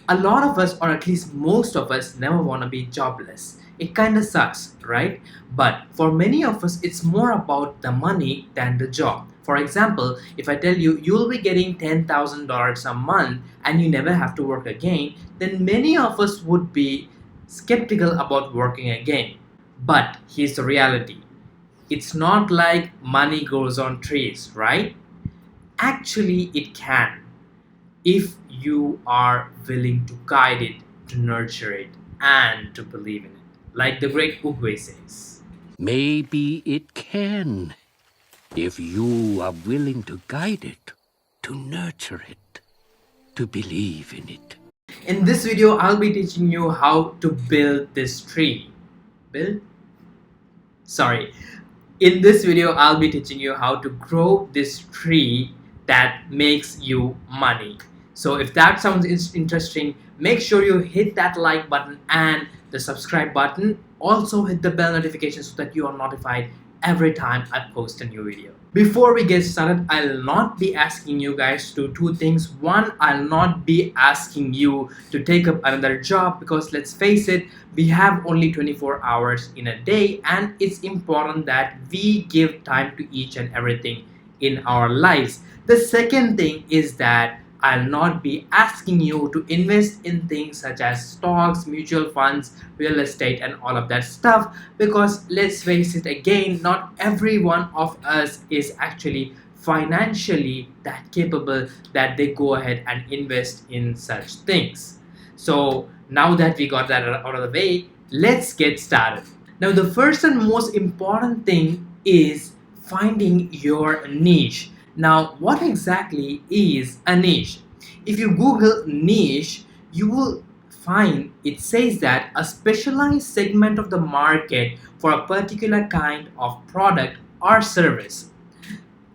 A lot of us, or at least most of us, never want to be jobless. It kind of sucks, right? But for many of us, it's more about the money than the job. For example, if I tell you you'll be getting $10,000 a month and you never have to work again, then many of us would be skeptical about working again. But here's the reality, it's not like money grows on trees, right? Actually, it can, if you are willing to guide it, to nurture it, and to believe in it. Like the great Uguay says. Maybe it can, if you are willing to guide it, to nurture it, to believe in it. In this video, I'll be teaching you how to build this tree. Build? Sorry. In this video, I'll be teaching you how to grow this tree that makes you money. So if that sounds interesting, make sure you hit that like button and the subscribe button. Also hit the bell notification so that you are notified every time I post a new video. Before we get started, I'll not be asking you guys to do two things. One, I'll not be asking you to take up another job, because let's face it, we have only 24 hours in a day, and it's important that we give time to each and everything in our lives. The second thing is that I'll not be asking you to invest in things such as stocks, mutual funds, real estate, and all of that stuff, because let's face it again, not every one of us is actually financially that capable that they go ahead and invest in such things. So now that we got that out of the way, let's get started. Now, the first and most important thing is finding your niche. Now, what exactly is a niche? If you Google niche, you will find it says that a specialized segment of the market for a particular kind of product or service.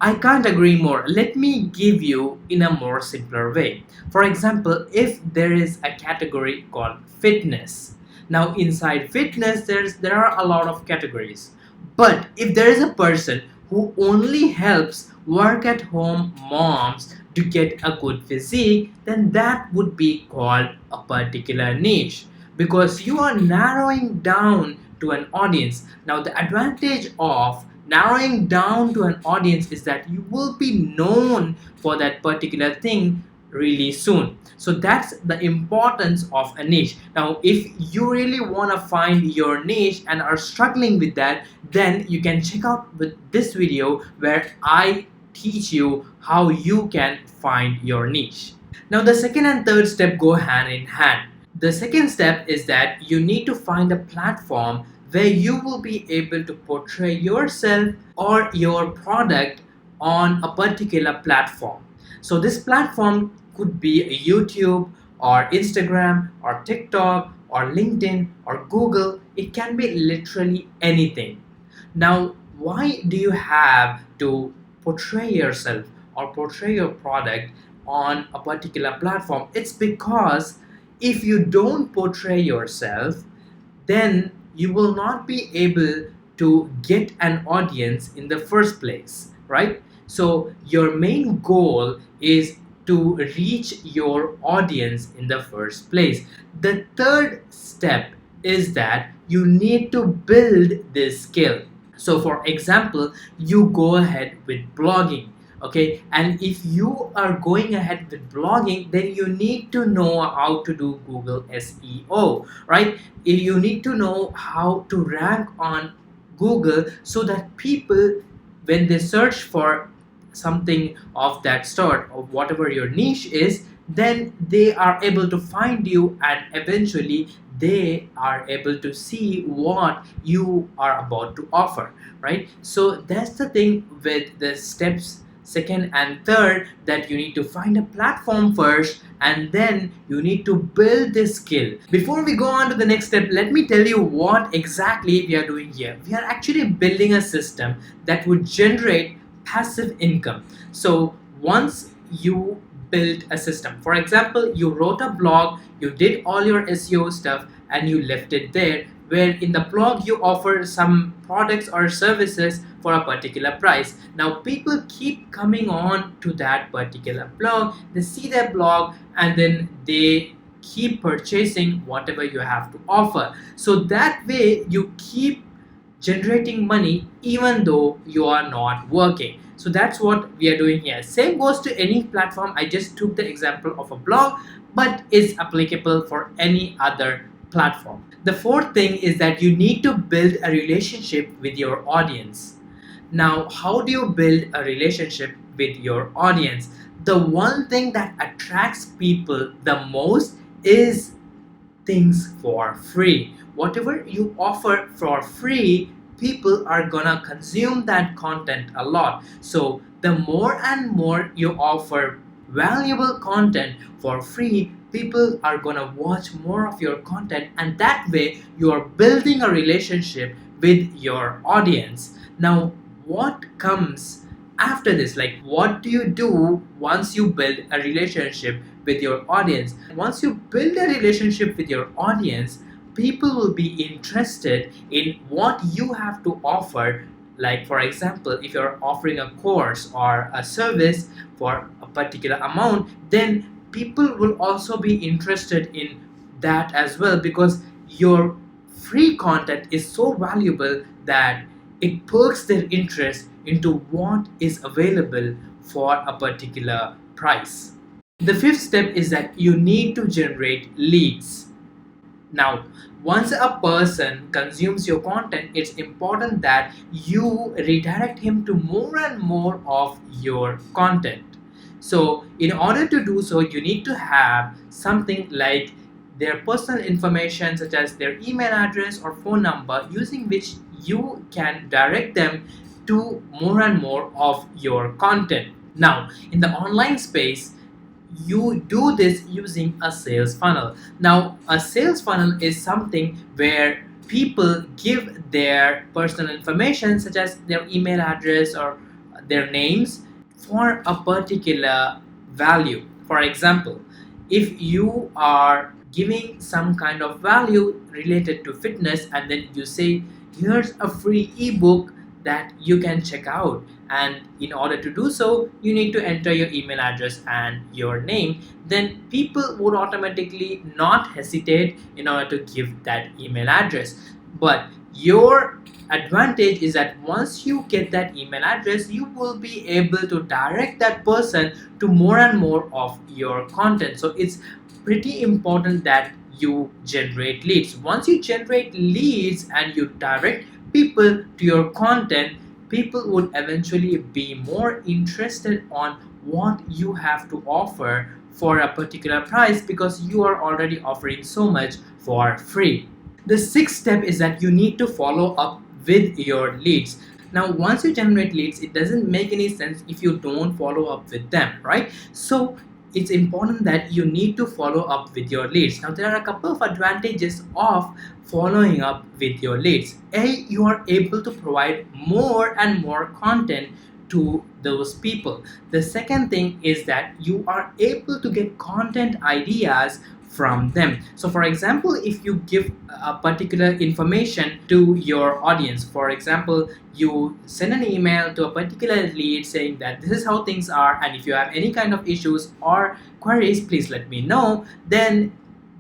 I can't agree more. Let me give you in a more simpler way. For example, if there is a category called fitness. Now, inside fitness, there are a lot of categories. But if there is a person who only helps work at home moms to get a good physique, then that would be called a particular niche, because you are narrowing down to an audience. Now, the advantage of narrowing down to an audience is that you will be known for that particular thing really soon. So that's the importance of a niche. Now, if you really want to find your niche and are struggling with that, then you can check out with this video where I teach you how you can find your niche. Now, the second and third step go hand in hand. The second step is that you need to find a platform where you will be able to portray yourself or your product on a particular platform. So this platform could be YouTube or Instagram or TikTok or LinkedIn or Google. It can be literally anything. Now, why do you have to portray yourself or portray your product on a particular platform? It's because if you don't portray yourself, then you will not be able to get an audience in the first place, right? So your main goal is to reach your audience in the first place. The third step is that you need to build this skill. So for example, you go ahead with blogging, okay? And if you are going ahead with blogging, then you need to know how to do Google SEO, right? You need to know how to rank on Google so that people, when they search for something of that sort or whatever your niche is, then they are able to find you, and eventually they are able to see what you are about to offer, right? So that's the thing with the steps second and third, that you need to find a platform first and then you need to build this skill. Before we go on to the next step, let me tell you what exactly we are doing here. We are actually building a system that would generate passive income. So once you build a system, for example, you wrote a blog, you did all your SEO stuff and you left it there, where in the blog you offer some products or services for a particular price. Now people keep coming on to that particular blog, they see their blog and then they keep purchasing whatever you have to offer. So that way you keep generating money even though you are not working. So that's what we are doing here. Same goes to any platform. I just took the example of a blog, but is applicable for any other platform. The fourth thing is that you need to build a relationship with your audience. Now, how do you build a relationship with your audience? The one thing that attracts people the most is things for free. Whatever you offer for free, people are gonna consume that content a lot. So the more and more you offer valuable content for free, people are gonna watch more of your content, and that way you are building a relationship with your audience. Now, what comes after this? Like, what do you do once you build a relationship with your audience? Once you build a relationship with your audience, people will be interested in what you have to offer. Like, for example, if you're offering a course or a service for a particular amount, then people will also be interested in that as well, because your free content is so valuable that it perks their interest into what is available for a particular price. The fifth step is that you need to generate leads. Now, once a person consumes your content, it's important that you redirect him to more and more of your content. So, in order to do so, you need to have something like their personal information, such as their email address or phone number, using which you can direct them to more and more of your content. Now, in the online space, you do this using a sales funnel. Now, a sales funnel is something where people give their personal information, such as their email address or their names, for a particular value. For example, if you are giving some kind of value related to fitness, and then you say, here's a free ebook that you can check out, and in order to do so you need to enter your email address and your name, then people would automatically not hesitate in order to give that email address. But your advantage is that once you get that email address, you will be able to direct that person to more and more of your content. So it's pretty important that you generate leads. Once you generate leads and you direct people to your content, people would eventually be more interested on what you have to offer for a particular price, because you are already offering so much for free. The sixth step is that you need to follow up with your leads. Now, once you generate leads, it doesn't make any sense if you don't follow up with them, right? So it's important that you need to follow up with your leads. Now, there are a couple of advantages of following up with your leads. A, you are able to provide more and more content to those people. The second thing is that you are able to get content ideas from them. So for example, if you give a particular information to your audience, for example, you send an email to a particular lead saying that this is how things are, and if you have any kind of issues or queries, please let me know, then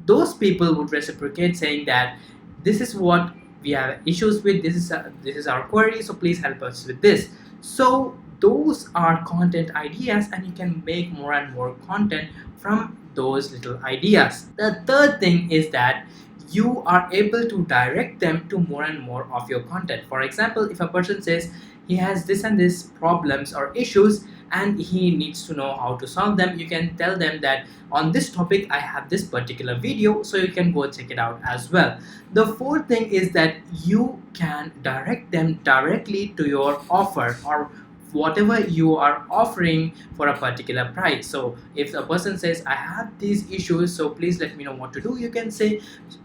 those people would reciprocate saying that this is what we have issues with, this is our query, so please help us with this. So those are content ideas, and you can make more and more content from those little ideas. The third thing is that you are able to direct them to more and more of your content. For example, if a person says he has this and this problems or issues and he needs to know how to solve them, you can tell them that on this topic I have this particular video, so you can go check it out as well. The fourth thing is that you can direct them directly to your offer or whatever you are offering for a particular price. So if a person says I have these issues, so please let me know what to do, you can say,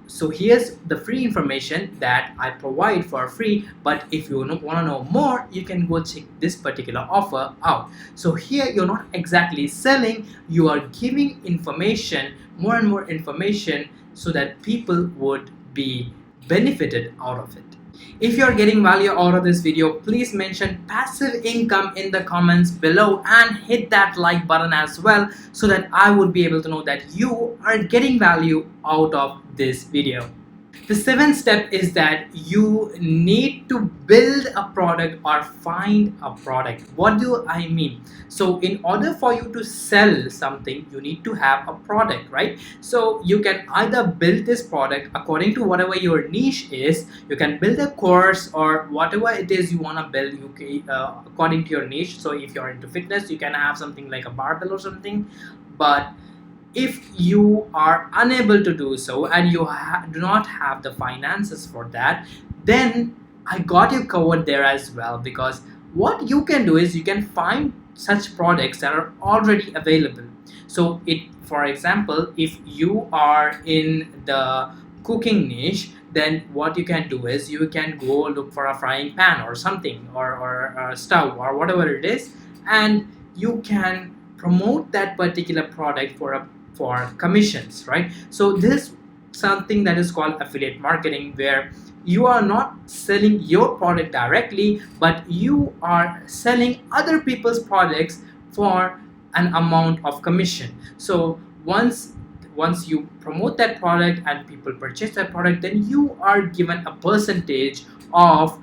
so here's the free information that I provide for free, but if you want to know more, you can go check this particular offer out. So here you're not exactly selling, you are giving information, more and more information, so that people would be benefited out of it. If you're getting value out of this video, please mention passive income in the comments below and hit that like button as well, so that I would be able to know that you are getting value out of this video. The seventh step is that you need to build a product or find a product. What do I mean? So in order for you to sell something, you need to have a product, right? So you can either build this product according to whatever your niche is. You can build a course or whatever it is you want to build, according to your niche. So if you're into fitness, you can have something like a barbell or something. But if you are unable to do so and you do not have the finances for that, then I got you covered there as well, because what you can do is you can find such products that are already available. So for example, if you are in the cooking niche, then what you can do is you can go look for a frying pan or something, or a stove or whatever it is, and you can promote that particular product for commissions, right? So this is something that is called affiliate marketing, where you are not selling your product directly, but you are selling other people's products for an amount of commission. So once you promote that product and people purchase that product, then you are given a percentage of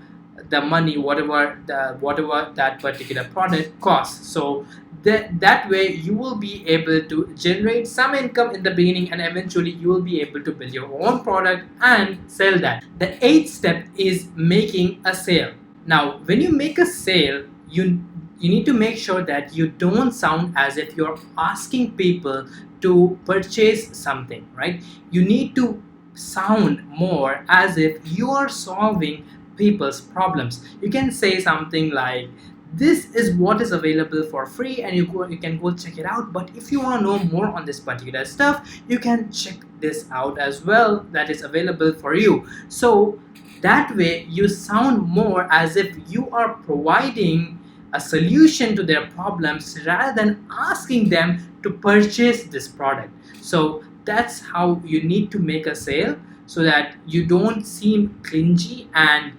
the money, whatever that particular product costs. So that way you will be able to generate some income in the beginning, and eventually you will be able to build your own product and sell that. The eighth step is making a sale. Now when you make a sale, you need to make sure that you don't sound as if you're asking people to purchase something, right? You need to sound more as if you are solving people's problems. You can say something like, this is what is available for free, and you can go check it out. But if you want to know more on this particular stuff, you can check this out as well, that is available for you. So that way you sound more as if you are providing a solution to their problems rather than asking them to purchase this product. So that's how you need to make a sale, so that you don't seem clingy and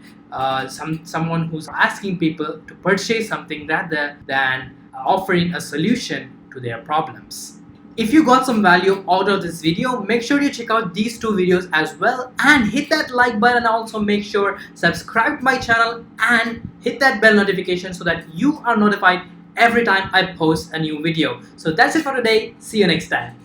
someone who's asking people to purchase something rather than offering a solution to their problems. If you got some value out of this video, make sure you check out these two videos as well and hit that like button. Also make sure subscribe to my channel and hit that bell notification so that you are notified every time I post a new video. So that's it for today. See you next time.